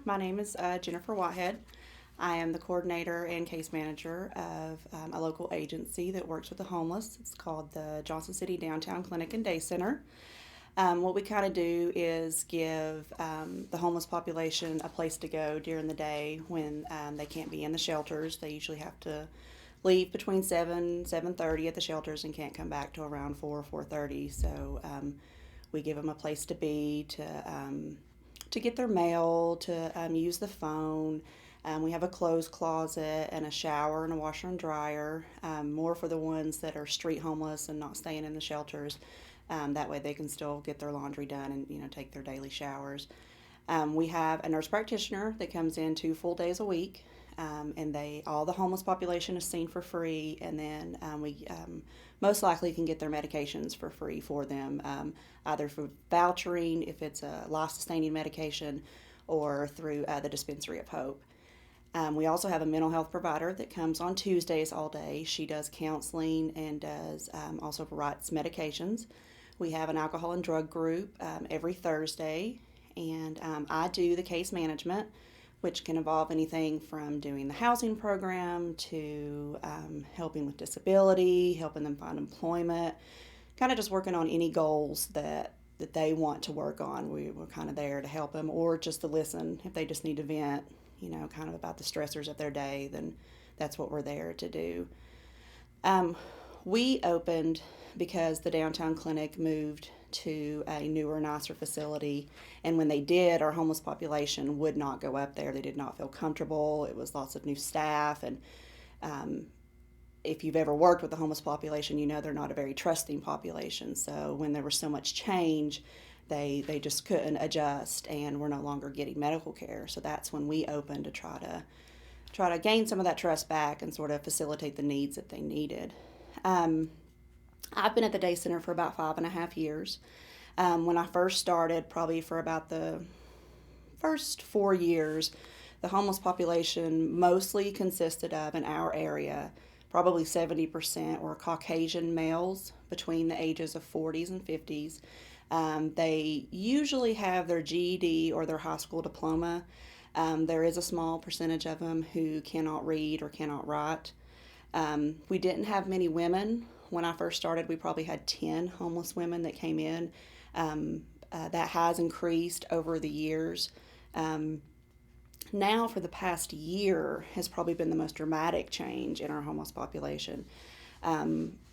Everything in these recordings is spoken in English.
My name is Jennifer Whitehead. I am the coordinator and case manager of a local agency that works with the homeless. It's called the Johnson City Downtown Clinic and Day Center. What we kind of do is give the homeless population a place to go during the day when they can't be in the shelters. They usually have to leave between 7:30 at the shelters and can't come back till around 4:30. So we give them a place to be, to get their mail, to use the phone. We have a clothes closet and a shower and a washer and dryer, more for the ones that are street homeless and not staying in the shelters. That way they can still get their laundry done and take their daily showers. We have a nurse practitioner that comes in 2 full days a week, and all the homeless population is seen for free, and then we most likely can get their medications for free for them, either for vouchering if it's a life-sustaining medication or through the Dispensary of Hope. We also have a mental health provider that comes on Tuesdays all day. She does counseling and does also writes medications. We have an alcohol and drug group every Thursday, and I do the case management, which can involve anything from doing the housing program to helping with disability, helping them find employment, kind of just working on any goals that they want to work on. We're kind of there to help them, or just to listen if they just need to vent, kind of about the stressors of their day, then that's what we're there to do. We opened because the downtown clinic moved to a newer, nicer facility, and when they did, our homeless population would not go up there. They did not feel comfortable. It was lots of new staff, and if you've ever worked with the homeless population, they're not a very trusting population. So when there was so much change, they just couldn't adjust, and we're no longer getting medical care. So that's when we opened to try to gain some of that trust back and sort of facilitate the needs that they needed. I've been at the day center for about 5.5 years. When I first started, probably for about the first 4 years, the homeless population mostly consisted of, in our area, probably 70% were Caucasian males between the ages of 40s and 50s. They usually have their GED or their high school diploma. There is a small percentage of them who cannot read or cannot write. We didn't have many women. When I first started, we probably had 10 homeless women that came in. That has increased over the years. Now, for the past year, has probably been the most dramatic change in our homeless population.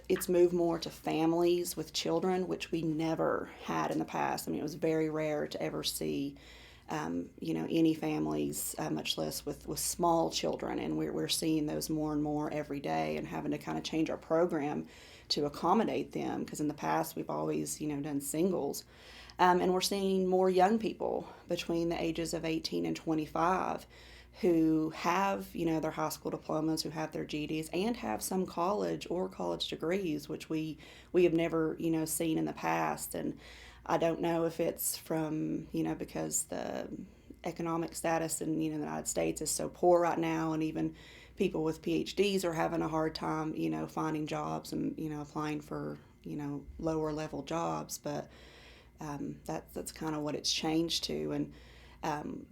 It's moved more to families with children, which we never had in the past. I mean, it was very rare to ever see, any families, much less with small children. And we're seeing those more and more every day, and having to kind of change our program to accommodate them, because in the past we've always, done singles. And we're seeing more young people between the ages of 18 and 25 who have, their high school diplomas, who have their GEDs, and have some college or college degrees, which we have never, seen in the past. And I don't know if it's from, because the economic status in, the United States is so poor right now, and even people with PhDs are having a hard time, finding jobs and, applying for, lower level jobs. But that's kind of what it's changed to. And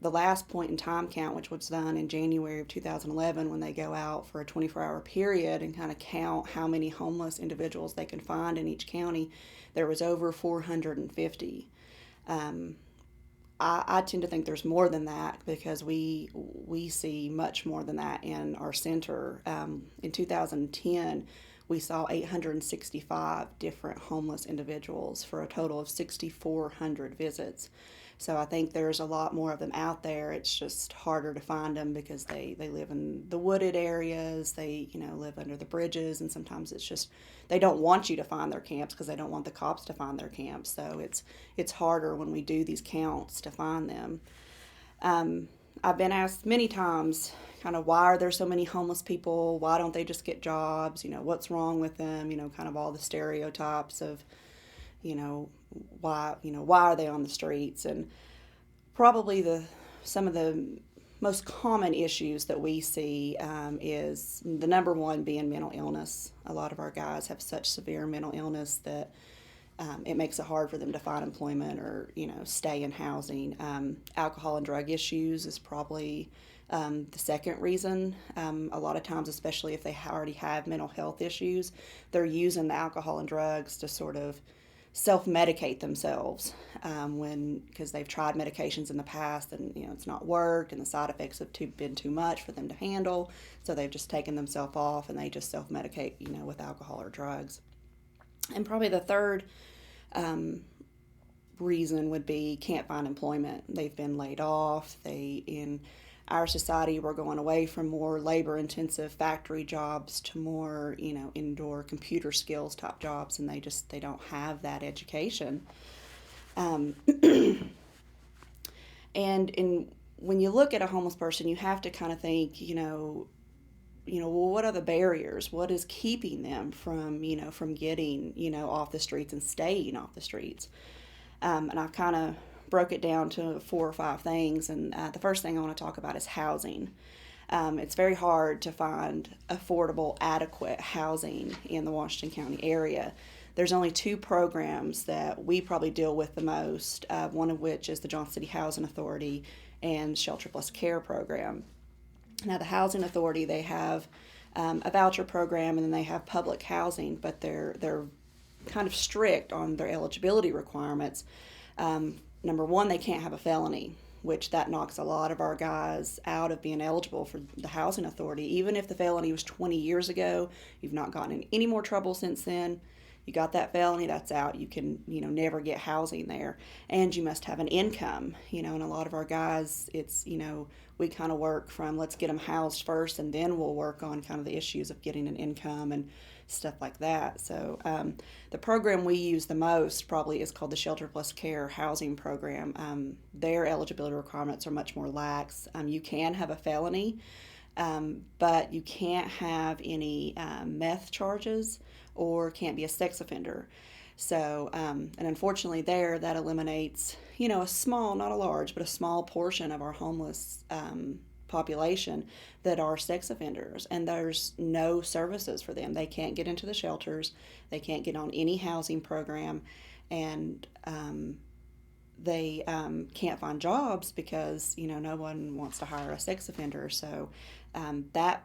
the last point in time count, which was done in January of 2011, when they go out for a 24-hour period and kind of count how many homeless individuals they can find in each county, there was over 450. I tend to think there's more than that, because we see much more than that in our center. In 2010, we saw 865 different homeless individuals for a total of 6,400 visits. So I think there's a lot more of them out there. It's just harder to find them because they live in the wooded areas. They live under the bridges, and sometimes it's just they don't want you to find their camps because they don't want the cops to find their camps. So it's harder when we do these counts to find them. I've been asked many times, kind of, why are there so many homeless people? Why don't they just get jobs? What's wrong with them? Kind of all the stereotypes of, why are they on the streets? And probably some of the most common issues that we see is the number one being mental illness. A lot of our guys have such severe mental illness that it makes it hard for them to find employment or, stay in housing. Alcohol and drug issues is probably the second reason. A lot of times, especially if they already have mental health issues, they're using the alcohol and drugs to sort of self-medicate themselves because they've tried medications in the past and it's not worked and the side effects have been too much for them to handle, so they've just taken themselves off and they just self-medicate with alcohol or drugs. And probably the third reason would be can't find employment. They've been laid off. In our society, we're going away from more labor-intensive factory jobs to more, indoor computer skills type jobs, and they don't have that education. And when you look at a homeless person, you have to kind of think, well, what are the barriers? What is keeping them from getting, off the streets and staying off the streets? And I've kind of broke it down to 4 or 5 things. And the first thing I want to talk about is housing. It's very hard to find affordable, adequate housing in the Washington County area. There's only 2 programs that we probably deal with the most, one of which is the Johnson City Housing Authority and Shelter Plus Care program. Now, the Housing Authority, they have a voucher program, and then they have public housing, but they're kind of strict on their eligibility requirements. Number one, they can't have a felony, which that knocks a lot of our guys out of being eligible for the Housing Authority. Even if the felony was 20 years ago, you've not gotten in any more trouble since then, you got that felony, that's out. You can, never get housing there. And you must have an income, and a lot of our guys, it's, we kind of work from let's get them housed first, and then we'll work on kind of the issues of getting an income and stuff like that. So the program we use the most probably is called the Shelter Plus Care Housing Program. Their eligibility requirements are much more lax. You can have a felony, but you can't have any meth charges or can't be a sex offender. So, and unfortunately that eliminates, a small, not a large, but a small portion of our homeless population that are sex offenders, and there's no services for them. They can't get into the shelters, they can't get on any housing program, and they can't find jobs because, no one wants to hire a sex offender. So that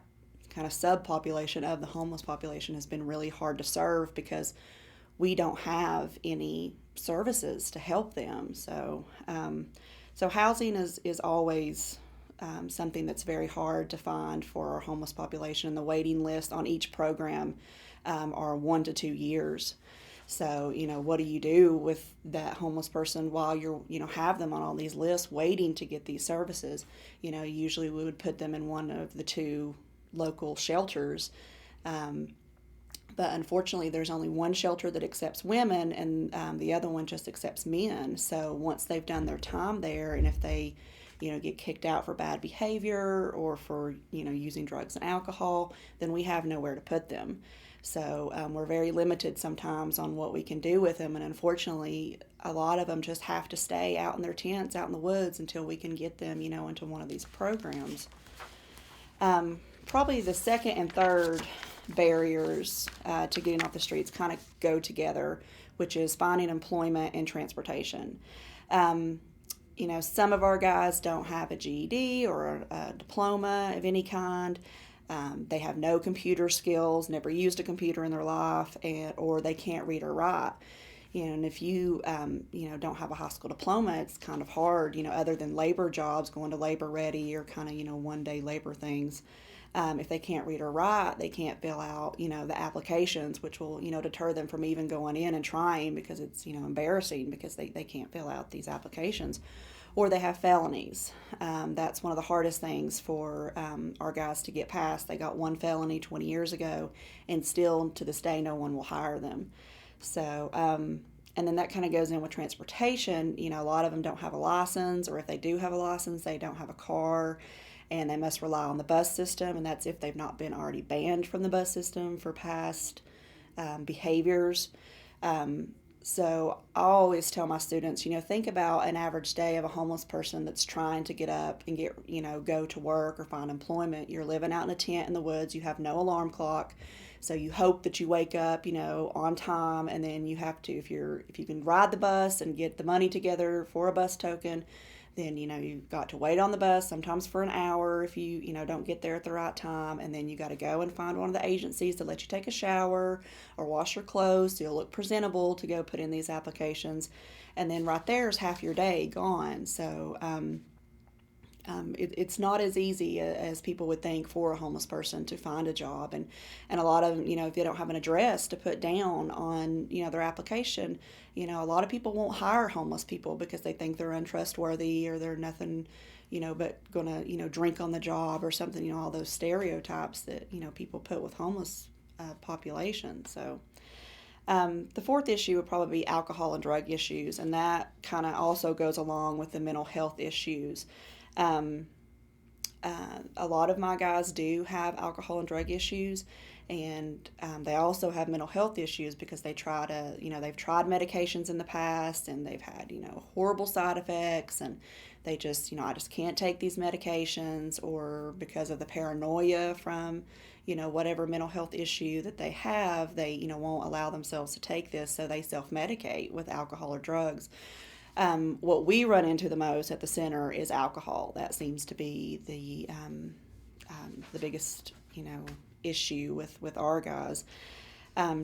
kind of subpopulation of the homeless population has been really hard to serve because we don't have any services to help them. So housing is always something that's very hard to find for our homeless population. And the waiting list on each program are 1 to 2 years. So, what do you do with that homeless person while you're, have them on all these lists waiting to get these services? Usually we would put them in one of the 2 local shelters. But unfortunately, there's only one shelter that accepts women, and the other one just accepts men. So once they've done their time there, and if they, get kicked out for bad behavior or for, using drugs and alcohol, then we have nowhere to put them. So we're very limited sometimes on what we can do with them. And unfortunately, a lot of them just have to stay out in their tents, out in the woods, until we can get them, into one of these programs. Probably the second and third barriers to getting off the streets kind of go together, which is finding employment and transportation. Some of our guys don't have a GED or a diploma of any kind. They have no computer skills, never used a computer in their life, or they can't read or write. And if you, don't have a high school diploma, it's kind of hard, other than labor jobs, going to labor ready or kind of, one-day labor things. If they can't read or write, they can't fill out, the applications, which will, deter them from even going in and trying because it's, embarrassing because they can't fill out these applications. Or they have felonies. That's one of the hardest things for our guys to get past. They got one felony 20 years ago, and still to this day, no one will hire them. So, and then that kind of goes in with transportation. A lot of them don't have a license, or if they do have a license, they don't have a car, and they must rely on the bus system, and that's if they've not been already banned from the bus system for past behaviors. So I always tell my students, think about an average day of a homeless person that's trying to get up and go to work or find employment. You're living out in a tent in the woods. You have no alarm clock. So you hope that you wake up, on time, and then you have to, if you can ride the bus and get the money together for a bus token, then you've got to wait on the bus sometimes for an hour if you don't get there at the right time, and then you got to go and find one of the agencies to let you take a shower or wash your clothes so you'll look presentable to go put in these applications, and then right there is half your day gone. So it's not as easy as people would think for a homeless person to find a job, and a lot of them, if they don't have an address to put down on their application, a lot of people won't hire homeless people because they think they're untrustworthy or they're nothing but gonna drink on the job or something, all those stereotypes that people put with homeless population. So the fourth issue would probably be alcohol and drug issues, and that kind of also goes along with the mental health issues. Um, a lot of my guys do have alcohol and drug issues, and they also have mental health issues because they've tried medications in the past, and they've had horrible side effects, and they just I just can't take these medications, or because of the paranoia from whatever mental health issue that they have, they won't allow themselves to take this, so they self-medicate with alcohol or drugs. What we run into the most at the center is alcohol. That seems to be the biggest issue with our guys.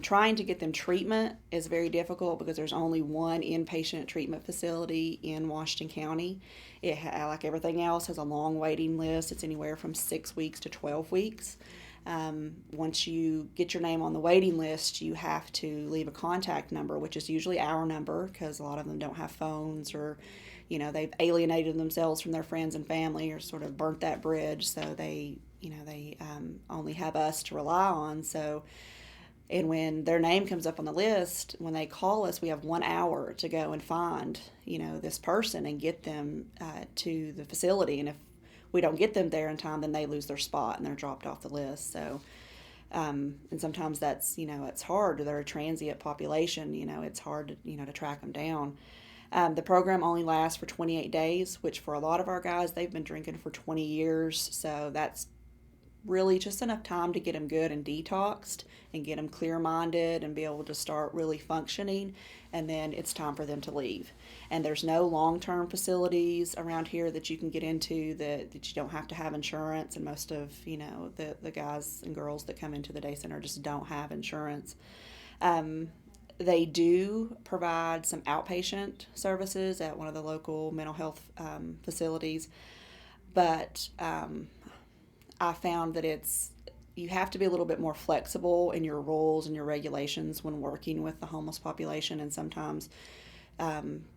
Trying to get them treatment is very difficult because there's only one inpatient treatment facility in Washington County. It, like everything else, has a long waiting list. It's anywhere from 6 weeks to 12 weeks. Once you get your name on the waiting list, you have to leave a contact number, which is usually our number because a lot of them don't have phones, or they've alienated themselves from their friends and family, or sort of burnt that bridge, so they only have us to rely on. So, and when their name comes up on the list, when they call us, we have 1 hour to go and find this person and get them to the facility. And if we don't get them there in time, then they lose their spot and they're dropped off the list. So, and sometimes that's, it's hard. They're a transient population, it's hard to track them down. The program only lasts for 28 days, which for a lot of our guys, they've been drinking for 20 years. So that's really just enough time to get them good and detoxed and get them clear-minded and be able to start really functioning, and then it's time for them to leave. And there's no long-term facilities around here that you can get into that you don't have to have insurance, and most of the guys and girls that come into the day center just don't have insurance. They do provide some outpatient services at one of the local mental health facilities, but I found that you have to be a little bit more flexible in your rules and your regulations when working with the homeless population, and sometimes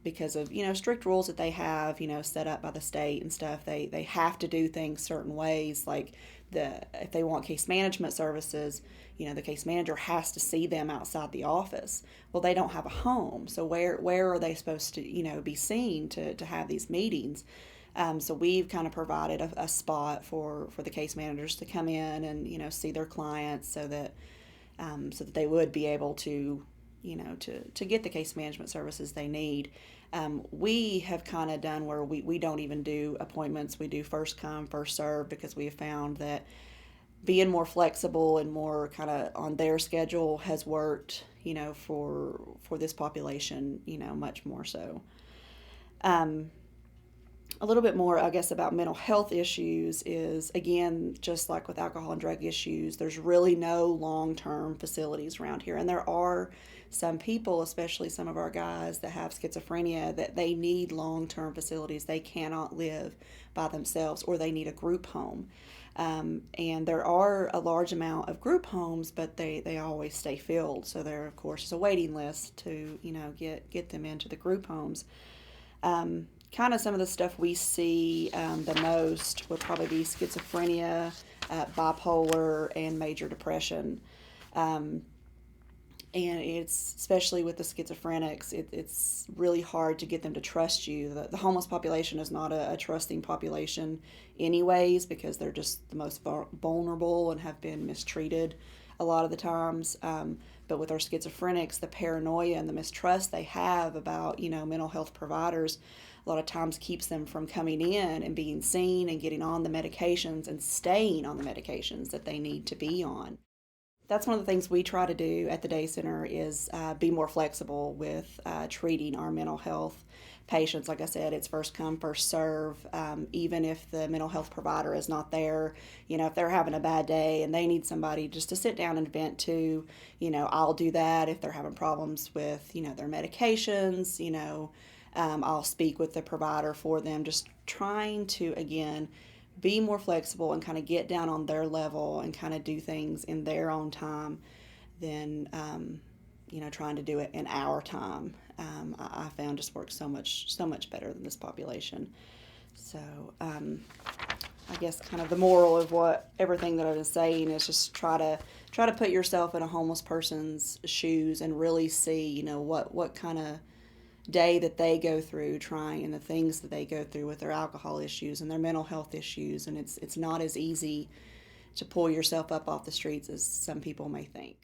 because of strict rules that they have set up by the state and stuff, they have to do things certain ways. Like if they want case management services, the case manager has to see them outside the office. Well, they don't have a home, so where are they supposed to be seen to have these meetings? So we've kind of provided a spot for the case managers to come in and see their clients, so that they would be able to to get the case management services they need. We have kind of done where we don't even do appointments. We do first come, first serve, because we have found that being more flexible and more kind of on their schedule has worked for this population much more so. A little bit more, I guess, about mental health issues is, again, just like with alcohol and drug issues, there's really no long-term facilities around here. And there are some people, especially some of our guys that have schizophrenia, that they need long-term facilities. They cannot live by themselves, or they need a group home. And there are a large amount of group homes, but they always stay filled. So there, of course, is a waiting list to, get them into the group homes. Kind of some of the stuff we see the most would probably be schizophrenia, bipolar, and major depression. And it's, especially with the schizophrenics, it's really hard to get them to trust you. The homeless population is not a trusting population anyways, because they're just the most vulnerable and have been mistreated a lot of the times. But with our schizophrenics, the paranoia and the mistrust they have about, mental health providers a lot of times keeps them from coming in and being seen and getting on the medications and staying on the medications that they need to be on. That's one of the things we try to do at the day center is be more flexible with treating our mental health patients. Like I said, it's first come, first serve. Even if the mental health provider is not there, if they're having a bad day and they need somebody just to sit down and vent to, I'll do that. If they're having problems with, their medications, I'll speak with the provider for them, just trying to, again, be more flexible and kind of get down on their level and kind of do things in their own time than trying to do it in our time. I found just works so much better than this population. So I guess kind of the moral of what everything that I've been saying is just try to put yourself in a homeless person's shoes and really see what kind of day that they go through trying and the things that they go through with their alcohol issues and their mental health issues, and it's not as easy to pull yourself up off the streets as some people may think.